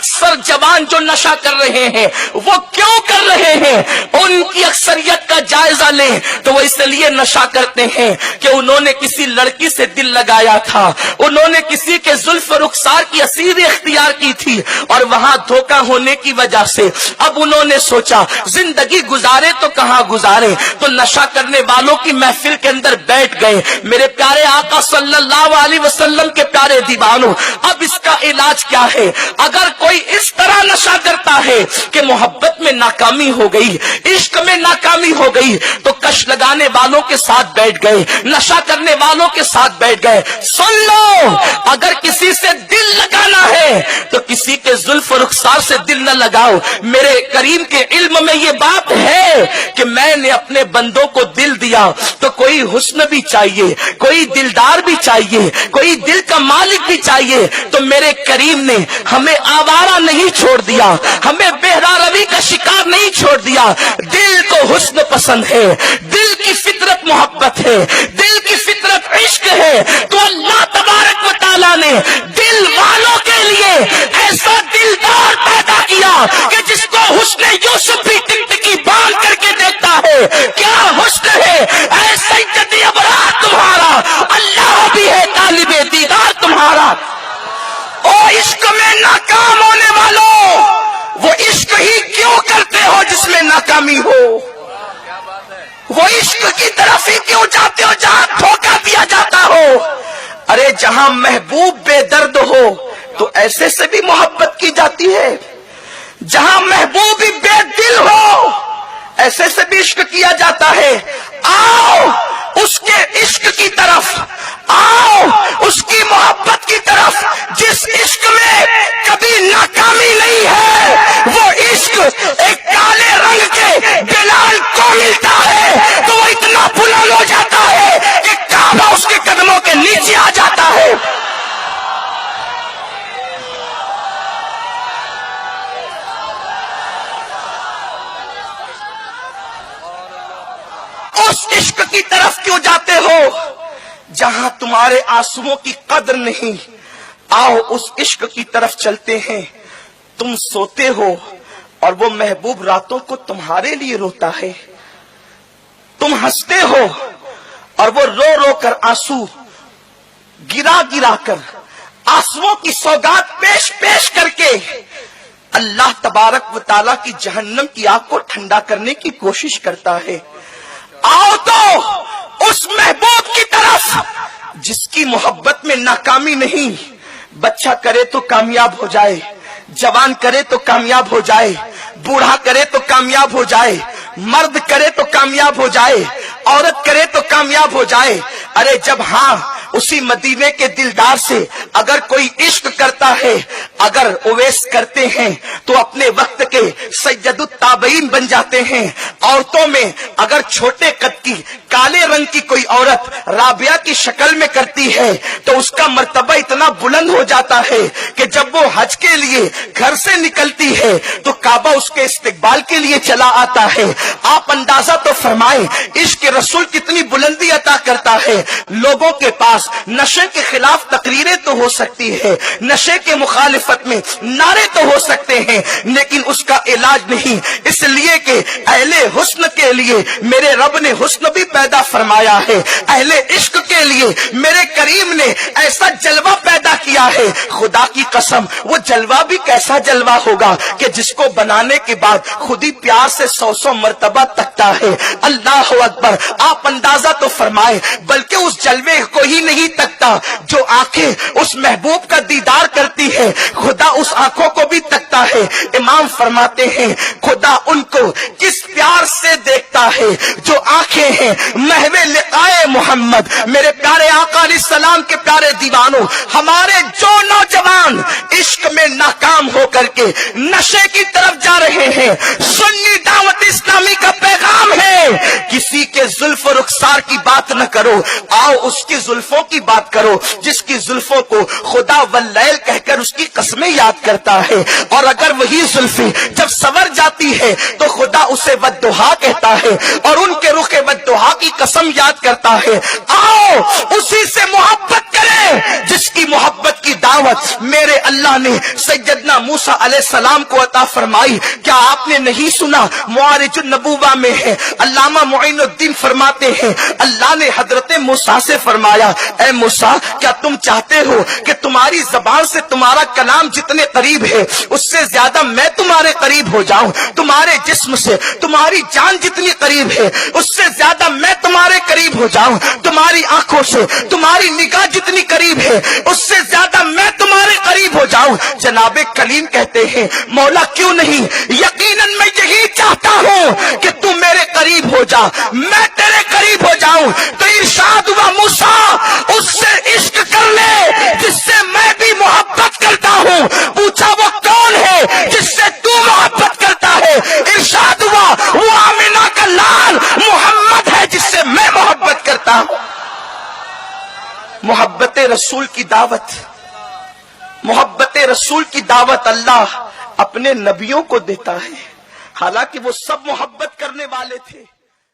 اکثر جوان جو نشہ کر رہے ہیں وہ کیوں کر رہے ہیں؟ ان کی اکثریت کا جائزہ لیں تو وہ اس لیے نشہ کرتے ہیں کہ انہوں نے کسی لڑکی سے دل لگایا تھا، انہوں نے کسی کے زلف رخسار کی اسیری اختیار کی تھی اور وہاں دھوکہ ہونے کی وجہ سے اب انہوں نے سوچا زندگی گزارے تو کہاں گزارے، تو نشہ کرنے والوں کی محفل کے اندر بیٹھ گئے۔ میرے پیارے آقا صلی اللہ علیہ وسلم کے پیارے دیوانوں، اب اس کا علاج کیا ہے؟ اگر کوئی اس طرح نشہ کرتا ہے کہ محبت میں ناکامی ہو گئی، عشق میں ناکامی ہو گئی، تو کش لگانے والوں کے ساتھ بیٹھ گئے، نشہ کرنے والوں کے ساتھ بیٹھ گئے۔ سن لو، اگر کسی سے دل لگانا ہے تو کسی کے زلف رخسار سے دل نہ لگاؤ۔ میرے کریم کے علم میں یہ بات ہے کہ میں نے اپنے بندوں کو دل دیا تو کوئی حسن بھی چاہیے، کوئی دلدار بھی چاہیے، کوئی دل کا مالک بھی چاہیے، تو میرے کریم نے ہمیں آوارہ نہیں چھوڑ دیا، ہمیں بہرا روی کا شکار نہیں چھوڑ دیا۔ دل کو حسن پسند ہے، دل کی فطرت محبت ہے، دل کی فطرت عشق ہے، تو اللہ تبارک و تعالیٰ نے دل والوں کے لیے ایسا دلدار پیدا کیا کہ جس کو حسن یوسف بھی ٹکٹکی باندھ کر کے دیکھتا ہے۔ کیا حسن ہے اے سیدی ابرار تمہارا، اللہ بھی ہے طالب دیدار تمہارا۔ او عشق میں ناکام ہونے والوں، وہ عشق ہی کیوں کرتے ہو جس میں ناکامی ہو؟ وہ عشق کی طرف ہی کیوں جاتے ہو جہاں دھوکہ دیا جاتا ہو؟ ارے جہاں محبوب بے درد ہو تو ایسے سے بھی محبت کی جاتی ہے، جہاں محبوب بے دل ہو ایسے سے بھی عشق کیا جاتا ہے۔ آؤ اس کے عشق کی طرف، آؤ اس کی محبت کی طرف جس عشق میں کبھی ناکامی نہیں ہے۔ وہ عشق ایک کالے رنگ کے بلال کو ملتا ہے تو وہ اتنا بلند ہو جاتا ہے کہ کعبہ اس کے قدموں کے نیچے آ جاتا ہے۔ اس عشق کی طرف کیوں جاتے ہو جہاں تمہارے آنسوؤں کی قدر نہیں؟ آؤ اس عشق کی طرف چلتے ہیں۔ تم سوتے ہو اور وہ محبوب راتوں کو تمہارے لیے روتا ہے، تم ہنستے ہو اور وہ رو رو کر آنسو گرا گرا کر آنسوؤں کی سوگات پیش پیش کر کے اللہ تبارک و تعالیٰ کی جہنم کی آگ کو ٹھنڈا کرنے کی کوشش کرتا ہے۔ آؤ تو اس محبوب کی طرف جس کی محبت میں ناکامی نہیں، بچہ کرے تو کامیاب ہو جائے، جوان کرے تو کامیاب ہو جائے، بوڑھا کرے تو کامیاب ہو جائے، مرد کرے تو کامیاب ہو جائے، عورت کرے تو کامیاب ہو جائے۔ ارے جب ہاں اسی مدینے کے دلدار سے اگر کوئی عشق کرتا ہے، اگر اویس کرتے ہیں تو اپنے وقت کے سید التابعین بن جاتے ہیں۔ عورتوں میں اگر چھوٹے قد کی کالے رنگ کی کوئی عورت رابعہ کی شکل میں کرتی ہے تو اس کا مرتبہ اتنا بلند ہو جاتا ہے کہ جب وہ حج کے لیے گھر سے نکلتی ہے تو کعبہ اس کے استقبال کے لیے چلا آتا ہے۔ آپ اندازہ تو فرمائیں عشق رسول کتنی بلندی عطا کرتا ہے۔ لوگوں کے پاس نشے کے خلاف تقریریں تو ہو سکتی ہے، نشے کے مخالفت میں نعرے تو ہو سکتے ہیں، لیکن اس کا علاج نہیں، اس لیے کہ اہل حسن کے لیے میرے رب نے حسن بھی پیدا فرمایا ہے، اہل عشق کے لیے میرے کریم نے ایسا جلوہ پیدا کیا ہے۔ خدا کی قسم وہ جلوہ بھی کیسا جلوہ ہوگا کہ جس کو بنانے کے بعد خود ہی پیار سے 100 مرتبہ تکتا ہے۔ اللہ اکبر! آپ اندازہ تو فرمائے، بلکہ اس جلوے کو ہی نہیں تکتا جو آنکھیں اس محبوب کا دیدار کرتی ہے، خدا اس آنکھوں کو بھی تکتا ہے۔ امام فرماتے ہیں خدا ان کو کس پیار سے دیکھتا ہے جو آنکھیں ہیں محو لقائے محمد۔ میرے پیارے آقا علیہ السلام کے پیارے دیوانوں، ہمارے جو نوجوان عشق میں ناکام ہو کر کے نشے کی طرف جا رہے ہیں، سنی دعوت اسلامی کا پیغام ہے کسی کے زلف و رخسار کی بات نہ کرو، آؤ اس کی زلفوں کی بات کرو جس کی زلفوں کو خدا واللیل کہہ کر اس کی قسمیں یاد کرتا ہے۔ اور اگر وہی زلفی جب سور جاتی ہے تو خدا اسے ودہا کہتا ہے اور ان کے رخ ودہا کی قسم یاد کرتا ہے. آؤ اسی سے محبت کریں جس کی محبت کی دعوت میرے اللہ نے سیدنا موسیٰ علیہ السلام کو عطا فرمائی. کیا آپ نے نہیں سنا؟ معارج النبوہ میں ہے. علامہ معین الدین فرماتے ہیں اللہ نے حضرت موسیٰ سے فرمایا اے موسیٰ کیا تم چاہتے ہو کہ تمہاری زبان سے تمہارا کلام جتنے قریب ہے اس سے زیادہ میں تمہارے قریب ہو جاؤں؟ تمہارے جسم سے تمہاری جان جتنی قریب ہے اس سے زیادہ میں تمہارے قریب ہو جاؤں؟ تمہاری آنکھوں سے تمہاری نگاہ جتنی قریب ہے اس سے زیادہ میں تمہارے قریب ہو جاؤں؟ جناب کلیم کہتے ہیں مولا کیوں نہیں، یقیناً میں یہی چاہتا ہوں کہ تم میرے قریب ہو جا، میں تیرے قریب ہو جاؤں. تو ارشاد ہوا موسیٰ اس سے عشق کر لے جس سے میں بھی محبت کرتا ہوں. پوچھا وہ کون ہے جس سے تو محبت کرتا ہے؟ ارشاد ہوا وہ آمنہ کا لال محمد ہے جس سے میں محبت کرتا ہوں. محبت رسول کی دعوت، محبت رسول کی دعوت اللہ اپنے نبیوں کو دیتا ہے، حالانکہ وہ سب محبت کرنے والے تھے.